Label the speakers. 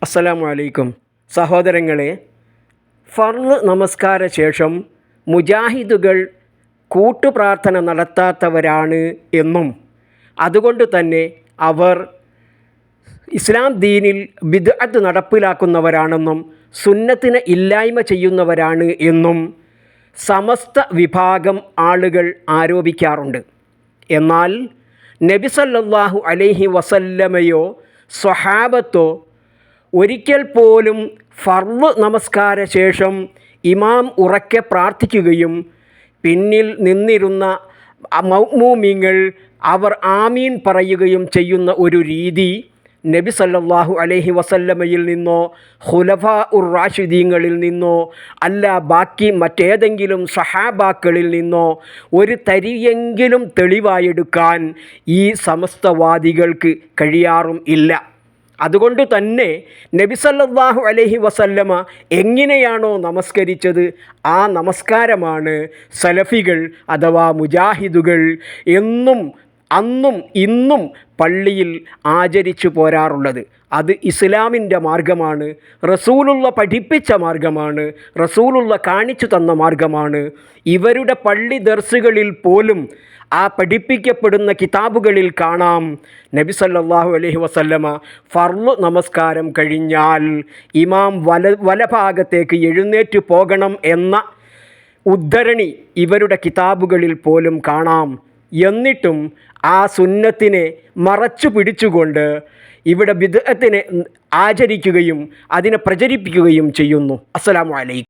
Speaker 1: അസ്സലാമു അലൈക്കും. സഹോദരങ്ങളെ, ഫർള് നമസ്കാര ശേഷം മുജാഹിദുകൾ കൂട്ടുപ്രാർത്ഥന നടത്താത്തവരാണ് എന്നും അതുകൊണ്ട് തന്നെ അവർ ഇസ്ലാം ദീനിൽ ബിദ്അത്ത് നടപ്പിലാക്കുന്നവരാണെന്നും സുന്നത്തിനെ ഇല്ലായ്മ ചെയ്യുന്നവരാണ് എന്നും സമസ്ത വിഭാഗം ആളുകൾ ആരോപിക്കാറുണ്ട്. എന്നാൽ നബി സല്ലല്ലാഹു അലൈഹി വസല്ലമയോ സ്വഹാബത്തോ ഒരിക്കൽ പോലും ഫർള് നമസ്കാര ശേഷം ഇമാം ഉറക്കെ പ്രാർത്ഥിക്കുകയും പിന്നിൽ നിന്നിരുന്ന മഅ്മൂമീങ്ങൾ അവർ ആമീൻ പറയുകയും ചെയ്യുന്ന ഒരു രീതി നബി സല്ലല്ലാഹു അലൈഹി വസല്ലമയിൽ നിന്നോ ഖുലഫാഉർ റാഷിദീങ്ങളിൽ നിന്നോ അല്ല ബാക്കി മറ്റേതെങ്കിലും സഹാബാക്കളിൽ നിന്നോ ഒരു തരിയെങ്കിലും തെളിവായെടുക്കാൻ ഈ സമസ്തവാദികൾക്ക് കഴിയാറും ഇല്ല. അതുകൊണ്ട് തന്നെ നബി സല്ലല്ലാഹു അലൈഹി വസല്ലമ എങ്ങനെയാണോ നമസ്കരിച്ചത് ആ നമസ്കാരമാണ് സലഫികൾ അഥവാ മുജാഹിദുകൾ എന്നും അന്നും ഇന്നും പള്ളിയിൽ ആചരിച്ചു പോരാറുള്ളത്. അത് ഇസ്ലാമിൻ്റെ മാർഗമാണ്, റസൂലുള്ള പഠിപ്പിച്ച മാർഗമാണ്, റസൂലുള്ള കാണിച്ചു തന്ന മാർഗമാണ്. ഇവരുടെ പള്ളി ദർസുകളിൽ പോലും ആ പഠിപ്പിക്കപ്പെടുന്ന കിതാബുകളിൽ കാണാം നബി സല്ലല്ലാഹു അലൈഹി വസല്ലമ ഫർള് നമസ്കാരം കഴിഞ്ഞാൽ ഇമാം വലഭാഗത്തേക്ക് എഴുന്നേറ്റ് പോകണം എന്ന ഉദ്ധരണി ഇവരുടെ കിതാബുകളിൽ പോലും കാണാം. എന്നിട്ടും ആ സുന്നത്തിനെ മറച്ചു പിടിച്ചുകൊണ്ട് ഇവിടെ ബിദ്അത്തിനെ ആചരിക്കുകയും അതിനെ പ്രചരിപ്പിക്കുകയും ചെയ്യുന്നു. അസ്സലാമു അലൈക്കും.